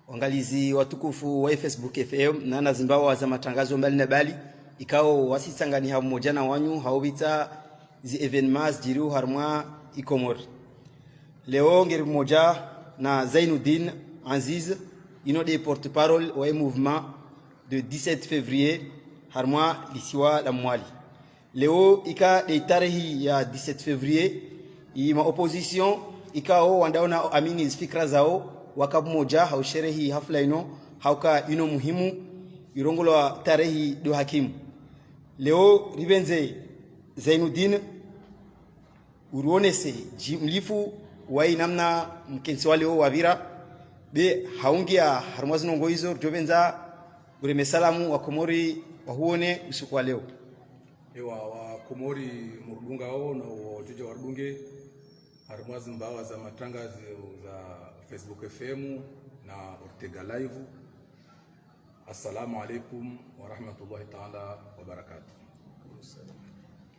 Wangalizi watukufu wa Facebook FM na nazimbawa za matangazo mbali na bali ikao wasitsangani hamoja na wanyu haubita zi evenements jiriu harmwa ikomor. Leo ngeri moja na Zainuddin Aziz ino de porte-parole wa mouvement de 17 février harmwa lisiwa la Mwali. Leo ika de tarehi ya 17 février ima opposition ikao wandaona amini fikra zao wakabu moja hausherehi hafla ino hauka ino muhimu irongolo tarehi do hakimu. Leo ribenze Zainuddin uruonese jimlifu wai namna mkensi wale wavira be haungia harmazi nongo hizo jobenza ureme salamu wa Komori wahuone usiku wa leo. Ewa wa Komori murunga hao na wajuja warunge harmazi mbawa za matangazo za Facebook FM na Ortega Live. Assalamu alaikum wa rahmatullahi ta'ala wa barakatuh.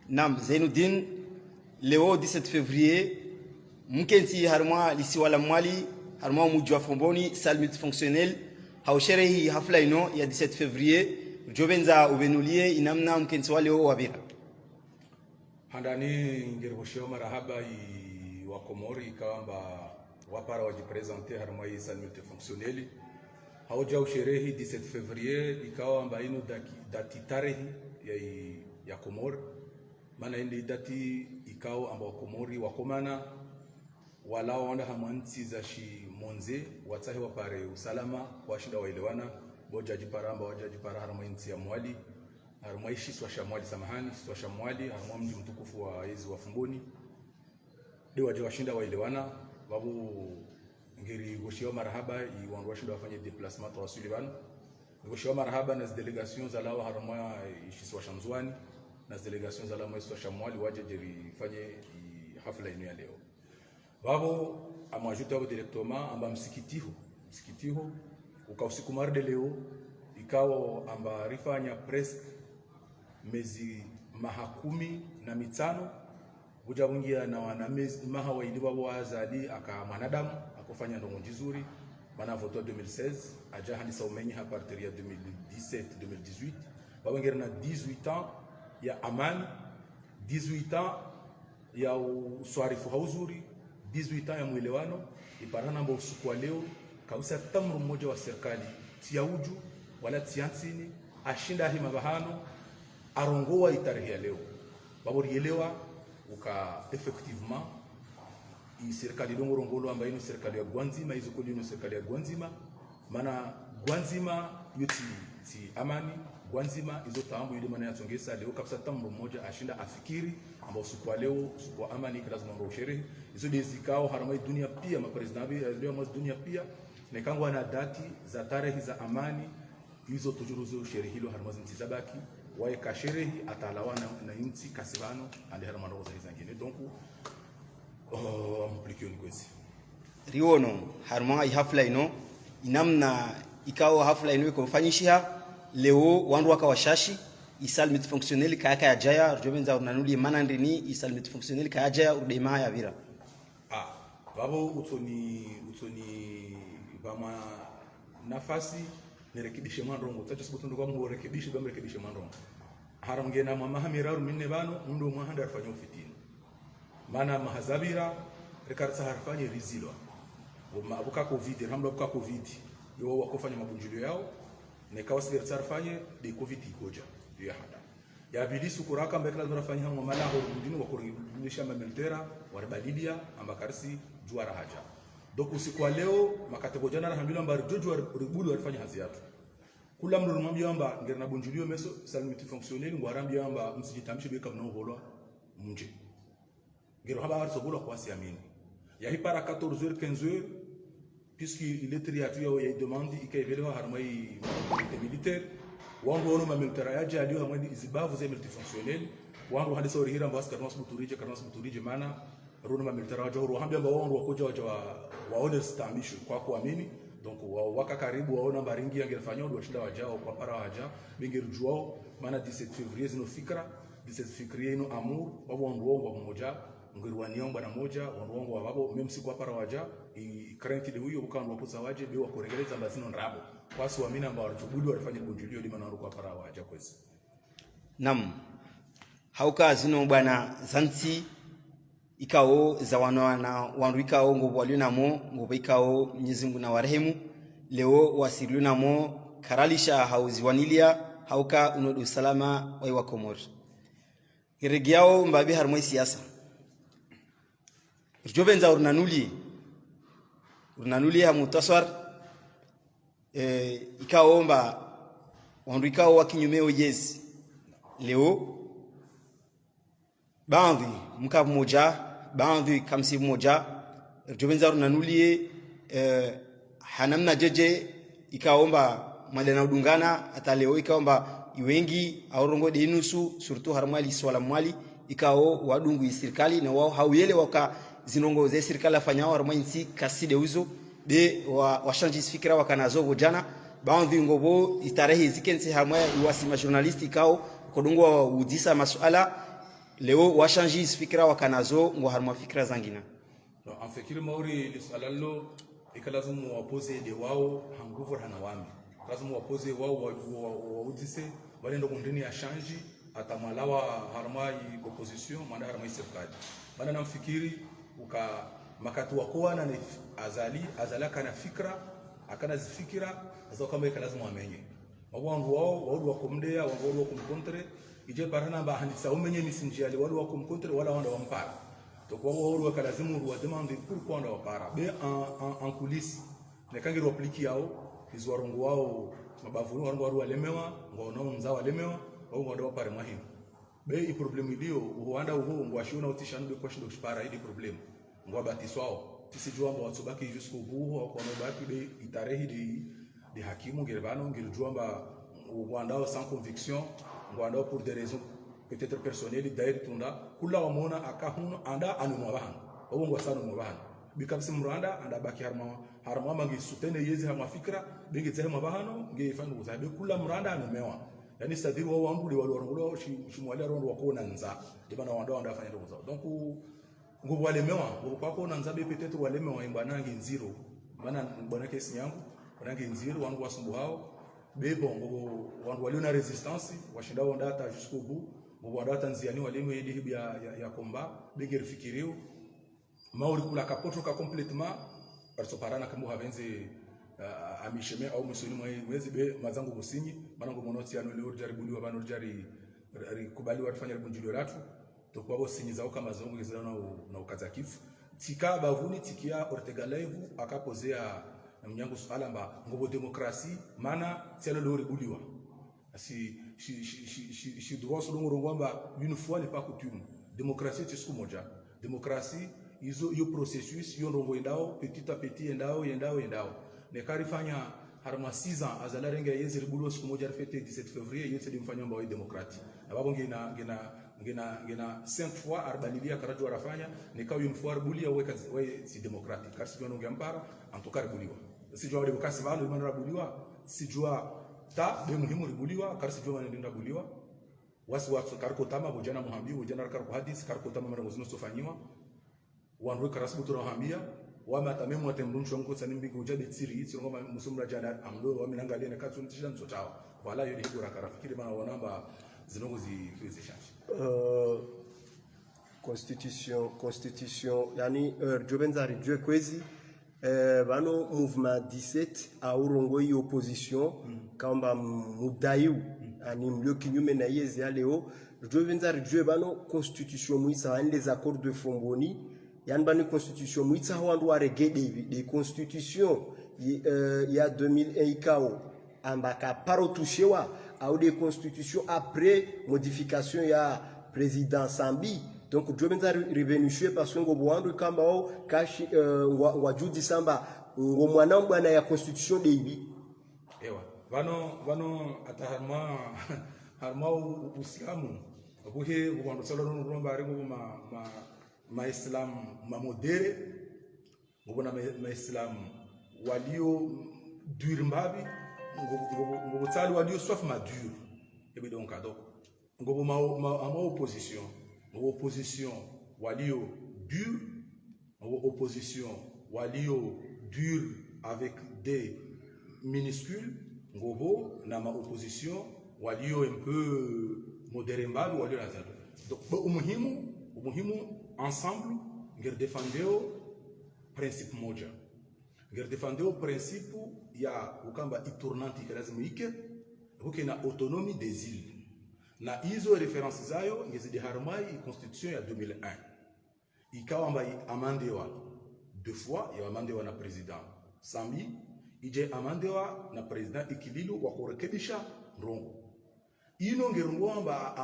Nam Zainuddin, leo 17 février mkensi harma lisiwa la Mwali harma muji wa Fomboni salle multifonctionnelle hausherehi hafla ino ya 17 février jobenza ubenulie inamna mkensi wale wabira handani ngirboshio marahaba wa Komori ikawamba wapara wajipresente harma hii salle multifonctionnelle hauja usherehi 17 février ikawamba ino dati tarehi ya Komori mana indi dati ikao amba Komori wakomana walao wanda hamanti za shi monze watahe wapare usalama kwa shida waelewana boja jiparamba waja jipara harma inti ya Mwali harma ishi swasha Mwali samahani swasha Mwali harma mji mtukufu wa yezi wa Fomboni de waje washinda waelewana babu ngiri goshio marhaba iwandu washinda wafanye déplacement wa Sullivan goshio marhaba na delegation za lao harma ishi swasha Mzwani na delegation za lao swasha Mwali waje jeri fanye hafla ino ya leo babo amajuta wa directement amba msikitiho ukausiku marde leo ikao amba rifanya presque mezi mahakumi na mitano bujabungia na wana mezi maha wa iliwa wazali aka manadamu akufanya ndongo njizuri bana voto 2016 aja hani saumenyi ha partir ya 2017 2018 babangera na 18 ans ya amani 18 ans ya uswarifu hauzuri 18 ans ya mwelewano iparana mbo usiku wa leo kausa tamru mmoja wa serikali tiauju wala tiansini ashinda hima bahano arongoa itarehe ya leo baborielewa uka effectivement i serikali dongo rongolo ambayo ni serikali ya Gwanzima hizo kodi ni serikali ya Gwanzima maana Gwanzima yuti ti amani Gwanzima hizo taambu ile maana yatongesa leo kabisa tamru mmoja ashinda afikiri ambao usiku wa leo usiku wa amani lazima ndo sherehe hizo dizikao haramai dunia pia mapresident leo mwa dunia pia na kangwa na dati za tarehe za amani hizo tujuruzo sherehe hilo haramazi ntizabaki wae ka sherehe atalawana na inti kasibano ande haramando za zingine donc amplique ni kwesi riono harma hafla ino inamna ikao hafla ino ikomfanyishia leo wandu wakawashashi isal multifonctionnel kaya ya jaya jobenza unanulie manandini isal multifonctionnel kaya jaya udema ya vira babo utoni bama nafasi nirekebishe mandrongo tacho sibutu ndo kwa mungu rekebishe bama rekebishe mandrongo haramge na mama hamiraru minne bano ndo mwahanda afanye ufitini mana mahazabira rekarta harfanye rizilo abuka covid hamla abuka covid yo wakofanya mabunjulio yao nekawasi sarfanye de covid ikoja ya hada ya bilisu kuraka mbekla tunafanya hapo mala ho mjini wa kurudisha mameltera waribadilia ambakarisi juara haja donc usiku wa leo makatego jana alhamdulillah ambar jojo ribulu walifanya hazi yatu kula mru mwambia amba ngerna bunjulio meso salle multifonctionnelle ngwarambia amba msijitamishe beka mnoholwa mje ngero haba harso bolo kwa siamini ya hipara 14h 15h puisqu'il est triatu ya demande ikaivelewa harmai militaire wangu wono mameltera yaje alio hamwe izibavu za multifonctionnelle wangu hadi sauri hira mbas karnos buturije mana rono mameltera waje horo hambia mba wangu wakoja waje waone stamisho kwa kuamini donc waka karibu waona baringi yangerefanya ndo washinda wajao kwa para waja bingerujwao maana 17 février zino fikra 17 février ino amour wabo wangu mmoja ngirwaniomba na moja wangu wa babo même si kwa para waja current ile huyo ukawa wakuza waje be wakoregeleza mbazino nrabo kwasi waamini ambao walichobudi walifanya kunjulio lima na ruko para waje kwesi nam hauka zino bwana zanti ikao za wana wandu ikao ngobo walio namo ngobo ikao Mwenyezi Mungu na warehemu leo wasilu namo karalisha hauziwanilia hauka unodu salama wa Komori iregiao mbabi harmoi siasa jobenza urnanuli ha mutaswar ikaomba wandu ikao wakinyumeo yezi leo baadhi mkabu moja baadhi kamsi moja jobenza urnanuli hanamna jeje ikaomba madana udungana hata leo ikaomba iwengi aurongo de nusu surtout harmali swala mwali ikao wadungu serikali na wao hauyele waka zinongo za serikali afanyao harmali kaside uzo de washanji fikira wakanazo vojana baadhi ngobo itarehe zikense hamwa iwasima journalist ikao kodongo udisa masuala leo washanji fikira wakanazo ngo harmwa fikira zangina no afikiri mauri lisalalo ikalazumu wapose de wao hanguvu hanawami lazima wapose wao waudise walendo kundini ya shanji atamalawa harmai opposition maana harmai serikali bana namfikiri uka makati wakoa na azali kana fikra akana zifikira azo kama ikalazumu amenye wangu wao wadu wakumdea wadu wakumkontre ije barana ba handisa umenye misinjali wadu wakumkontre wala wanda wampara to kwa wadu wakalazimu ruwa demande pourquoi ndo wapara be en coulisses ne kangi replique yao izwarongo wao mabavuni warongo walemewa ngono mzao walemewa wao ndo wapare mahino be i problem ilio Rwanda uho ngwashona utishanu be kwashindo kushipara ili problem ngwabatiswao tisijua mba watsobaki jusqu'au bout au kono baki be itarehi de hakimu ngervano ngiljua mba Rwanda sans conviction Rwanda pour des raisons peut-être personnelles d'ailleurs tunda kula wamona akahuno anda anumwabahan wao ngwasano mwabahan bikabisi Rwanda anda baki harma mangi sutene yezi hama fikra bingi zema bahano nge fangu zabe kula Rwanda anumewa yani sadiri wao ambule wale warongo shimwali rondo wakona nza dibana wanda afanya ndogo zao donc ngo walemewa kwa kona nza be peut-être walemewa imbanangi nziro bana bwana kesi yangu banangi nziro wangu wasumbu hao bebo ngo wangu walio na resistance washinda wanda hata jusqu'au bout ngo wanda hata nziani walimwe hibi ya komba bingi rifikirio mauri kula kapotoka complètement parce parana kama havenze amisheme au musoni mwezi be mazangu musinyi manango monoti ano leo jaribuliwa bano jari kubaliwa kufanya bunjilio latu to kwa bo sinyi zao kama zongo ngezana na ukazakifu tika bavuni tikia Ortega live akapozea mnyango swala mba ngobo demokrasi mana tialo leo ribuliwa si droit selon ngomba une fois n'est pas coutume démocratie c'est ce moja démocratie yo processus yo ndongo endao petit à petit endao ne karifanya harma 6 ans azala renga yezi ribulo siku moja fete 17 février yote limfanya mbawe demokrati na babo ngina 5 fois arbalilia karatu arafanya nikao une fois ribulia we si demokrati kasi yo ndongo mpara antoka ribuliwa si jua demokrasi valo imana ribuliwa si jua ta be muhimu ribuliwa kasi jua manenda ribuliwa watu karko tama bojana muhambi bojana karko hadisi karko tama mara ngozino sofanyiwa wanwe karasibu turahambia wama tamemu watemruncho ngo tsani mbingu ujade tsiri tsiro ngoma musumra jana amdo waminangalia na katsu ntisha nsotawa wala yodi hibura karafikiri bana wanamba zinongo zikiwezeshaje constitution yani jobenzari jwe kwezi bano mouvement 17 aurongo yi opposition kamba mudayu ani mlio kinyume na yezi ya leo jobenzari jwe bano constitution muisa les accords de Fomboni yan bani constitution muitsa wandu warege de constitution ya 2001 ikao ambaka parotushewa au des constitutions après modification ya président Sambi donc jobenza revenu parce que ngo bwandu kamba o kashi wajudi samba ngo mwana bwana ya constitution de ibi ewa vano harma uislamu abuhe bwandu salonu romba rengo ma islam modere ngobona ma islam walio dur mbabi ngobotsali walio sauf ma dur ebe donc ado ngobo ma opposition walio dur opposition walio dur avec des minuscules ngobo na ma opposition walio un peu modéré mbali walio na zado. Donc umuhimu ensemble ngir defendeo principe moja. Ngir defendeo principe ya ukamba itournante lazima ike huke na autonomie des îles. Na hizo references zayo ngezidi harmai constitution ya 2001. Ikawa mba amandewa 2 fois ya amandewa na president Sami ije amandewa na president Ikililu wa kurekebisha rongo. Ino ngerungo mba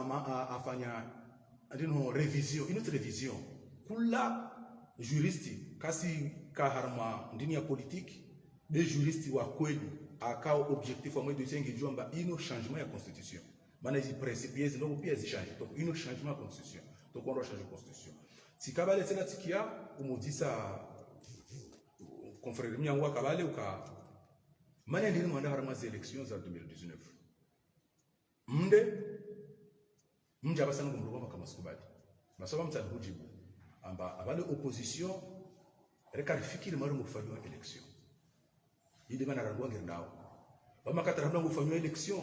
afanya ndino revision, ino revision kula juristi kasi ka harma ndini ya politique de juristi wa kweli akao objectif wa mwedo sengi jomba ino changement ya constitution. Mana hizi principe hizi ndio pia zishange. Donc ino changement ya constitution. Donc on doit changer constitution. Sikabale tena tikia umudisa confrère myangu kabale uka mana ndini mwanda harma za elections za 2019. Mnde abasana kumruka kama sikubali. Masaba mtani hujibu amba abale opposition reka rifikiri mara mufanywa election. Ile bana rangwa ngirndao. Bama katarabla ngufanywa election.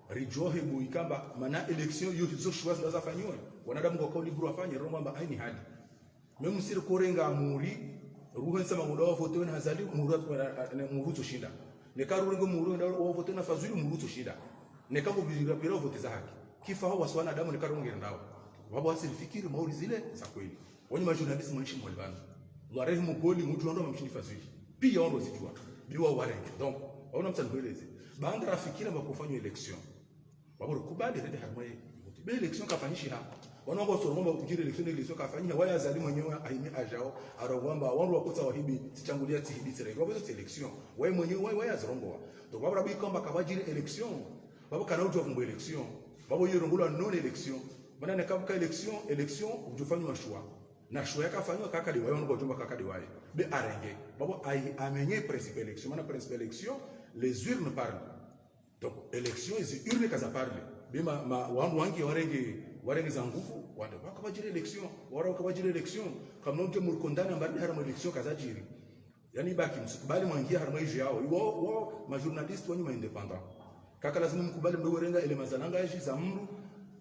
Rijohe buikamba mana election yo hizo shwa zafanywa. Wanadamu kwa kauli buru afanye rongo amba aini hadi. Memu siri korenga muri ruhen sama ngodawa vote na hazali muru to shinda. Nekarurengo muru ndawo vote na fazuli muru to shinda. Nekabo biziga pira vote za haki. Kifa hao waswana damu nekaronge ndao. Wabo asilifikiri mauri zile za kweli. Wani majournalist mwandishi mwalibano. Lwarehe mugoli mtu ndo mamshini fazuli. Pia wao wazijua. Biwa warenge. Donc, waona mtanieleze. Baada rafikira bakufanywa election. Wabo kubali rede harmwe. Be election kafanyishi hapa. Wanaomba soromba kujira election kafanyia waya zali mwenyewe aime ajao arogwamba wandu wakota wahibi sichangulia tihibi tere. Wabo zote election. Wewe mwenyewe waya zoromba. Donc wabo rabi kamba kabajira election. Wabo kana ujo vumbo election. Wabo yirongula non election. Bana nekabuka election ujufanywa mashua. Na shua yakafanywa kakadi wayo ngo jomba kakadi wayo. Be arenge. Babo ai amenye principe election. Mana principe election les urnes parlent. Donc élection is urne kaza parle. Bima wangu wangi warenge za nguvu wanda wakabajira election wara wakabajira election kama nje murkondana mbali harama election kaza jiri. Yani baki msikubali mwangia harama hiyo yao. Wo ma journalist wanyu ma independent. Kaka lazima mkubali mdogo renga ile mazananga hizi za mru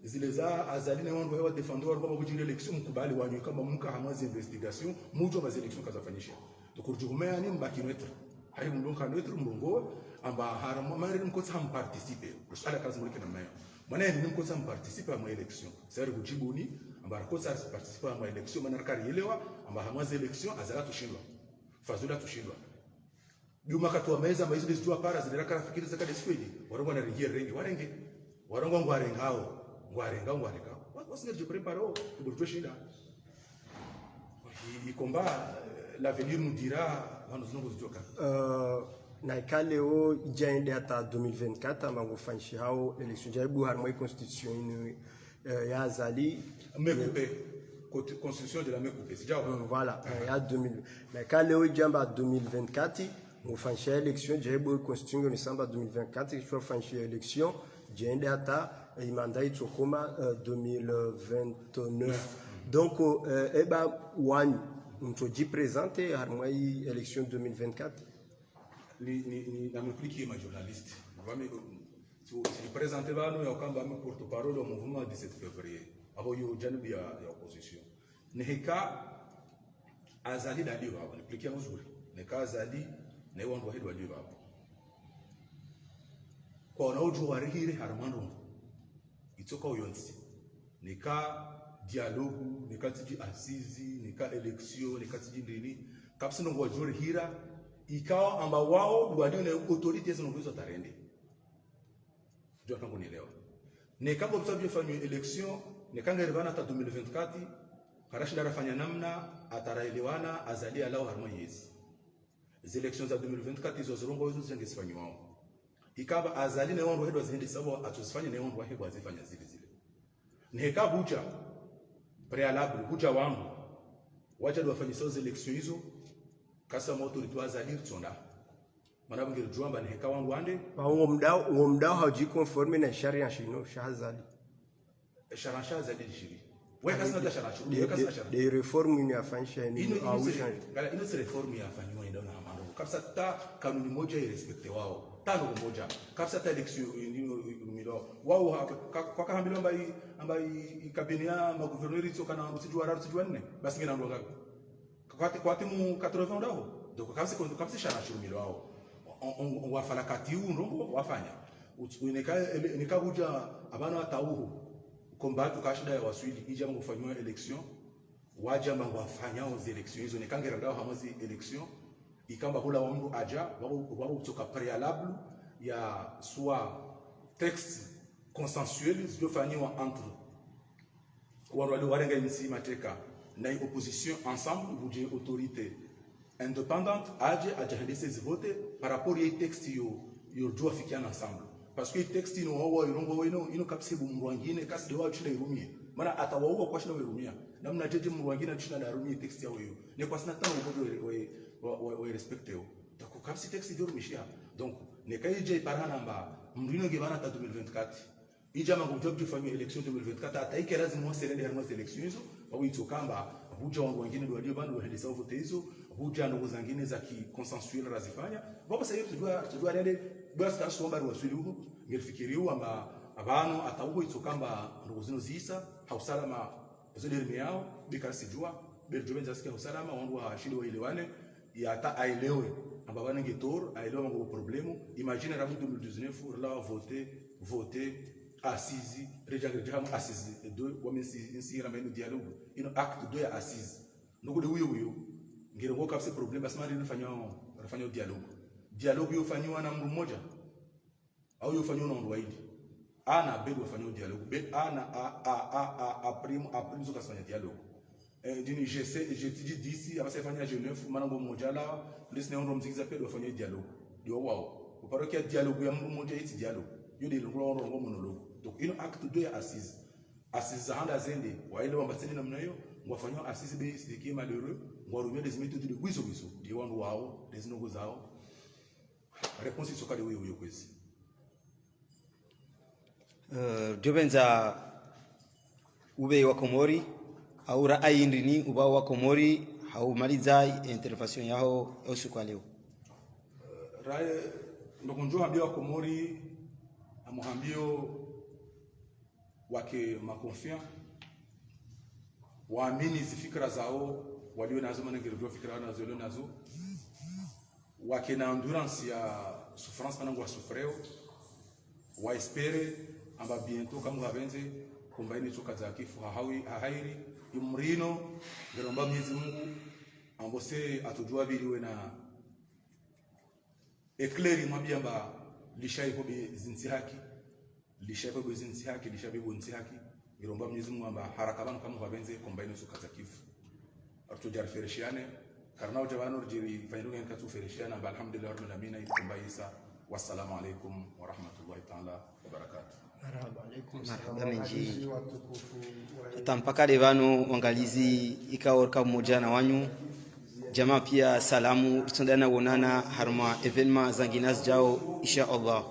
zile za azali na wandu wa defender wa baba kujira election mkubali wanyu kama mka hamazi investigation mujo ba election kaza fanyisha. Tukurjugumea ni mbaki netre. Hari mndonka netre mrongo amba harama mari mkosa participer. Rusala kazi mulike na mayo. Maana ni mkosa participer ma election. Sasa kujibu ni amba kosa participer ma election maana karielewa amba hamazi election azala tushindwa. Fazula tushindwa. Juma katwa meza maizo zitwa para ziliraka rafikiri zaka deskwedi. Warongo na ringie rengi warenge. Warongo ngwarengao. Ngwarengao. Wasinga je preparo pour shinda. Il combat l'avenir nous dira wandu zinongo zitoka. Na ikaleo ijaende hata 2024 amango fanshi hao election jaibu harmoi constitution ya azali mekupe constitution de la mekupe sijao. Voilà, ya 2000. Na ikaleo ijamba 2024 mo fanshi election jaibu constitution ni samba 2024 qui soit fanshi election jaende hata imanda itokoma 2029. Donc eba wani mtoji présenter harmoi election 2024 na mpliquer ma journaliste. Si présenter bano ya kamba mi porte-parole au mouvement 17 février. Abo yo janibi ya opposition. Neheka azali dali baba, mpliquer mzuri. Neka azali na wandu wahidu wali baba. Kwa na ujo warihire harmano. Itoka uyonsi. Neka dialogue, neka tiji asizi, neka election, neka tiji ndini. Kapsi ngo wajori hira ikawa amba wao walio na authorities zinazozo tarende. Ndio tangu nielewa. Ne kama msabu yafanywe election, ne kanga rivana hata 2024, karashida rafanya namna ataraelewana azali alao harma yezi. Hizo elections za 2024 hizo zirongo hizo zingesifanywa wao. Ikaba azali na wao hedo zihindi sababu atuzifanye na wao hedo azifanya zile. Ne kabucha prealable bucha wangu. Wacha wafanye hizo elections hizo. Kasa moto litwa azali tsonda. Mana bungir juamba ni heka wangu ande. Ngomdao haji conforme na sharia shino shahazali. Sharia shahazali shiri. wewe kasi na sharacho wewe kasi na sharacho des réformes ni afanyisha ni au change ngala ino reform ya afanywa ndio na mambo kabisa ta kanuni moja irespecte wao tano moja kabisa ta election milo wao kwa kama milo ambai ikabenia ma gouverneur itsoka na usijua nne basi ngina ndo ngapi kwa timu 80 ndao donc kabisa sharacho milo wao on wafala kati ndongo wafanya unika kuja abana atauhu combat ukashida ya waswidi ija ngofanywa election waja mbango wafanya aux élections hizo nikangera ndao hamazi election ikamba hula wa mtu aja wao kutoka préalable ya soit texte consensuel zilizofanywa entre wale warenga nsi mateka na opposition ensemble buje autorité indépendante aja hadisi vote par rapport à texte yo doit fikiana ensemble parce que texte ino wao irongo ino kapsebu mwangine kasi de wao chile irumie maana atawaua kwa shida irumia namna jeje mwangine china na irumie texte yao hiyo ni kwa sababu tano ngojo we respecte yo tako kapsi texte dio rumishia donc ne kaije parana mba mrino gebana ta 2024 ija mango job tufanywe election 2024 ataike lazima waselende harma election hizo wao itokamba buja wangu wengine ndio walio bando wahendesa vote hizo buja ndo zingine za ki consensuel razifanya baba sasa tujua rende basi tasomba ruwasuli huko ngelifikiriwa amba abano atauko itokamba ndo zino zisa hausalama zoderme yao bikasi jua berjobenza sikia hausalama wangu wa shida waelewane yata ailewe amba bana ngetor ailewe ngo problemu imagine ramu 2019 la voter assise rejagrejam assise 2 wamensi si rameno dialogue ino acte 2 ya assise ndoko de huyo ngere ngo kapse problem basi mari nifanya dialogue yofanywa na mtu mmoja au yofanywa na mtu waidi ana bedo wafanywa dialogue be ana a prime zo kasanya dialogue dini je d'ici abasefanya Genève manango mmoja la lisne ndo mzigiza pedo wafanywa dialogue ndio wao uparokia dialogue ya mtu mmoja iti dialogue yode longo monologue donc ino acte 2 ya assise handa zende waile wambaseni namna hiyo ngwafanywa assise be sidiki malheureux ngwarumia des méthodes de gwizo ndio wandu wao des nogo zao réponse isoka de wewe kwezi jobenza ube wa Komori au rai ndini uba wa Komori haumaliza intervention yao usiku leo rai ndokunjua ambia wa Komori amuhambio wake makonfia waamini zifikra zao walio nazo maana ngirivyo fikra nazo wake na endurance ya souffrance maana ngwa souffreo wa espere amba bientôt kama wabenze kumbaini toka za kifu hahairi imrino ngeromba Mwenyezi Mungu ambose atujua biliwe na eclairi mwabiamba lishaipo bezinzi haki lishabibo nzi haki ngeromba Mwenyezi Mungu amba haraka bana kama wabenze kumbaini toka za kifu atujar fereshiane karnao jabano jiri fayiruga nkatu fereshiana amba alhamdulillah rabbil alamin ikumbaisa wassalamu alaikum wa rahmatullahi ta'ala wa barakatuh. Marhaba menji tampaka devano wangalizi ikaorka mmoja na wanyu jamaa pia salamu tutendana wonana harma evenement zanginas jao insha Allah.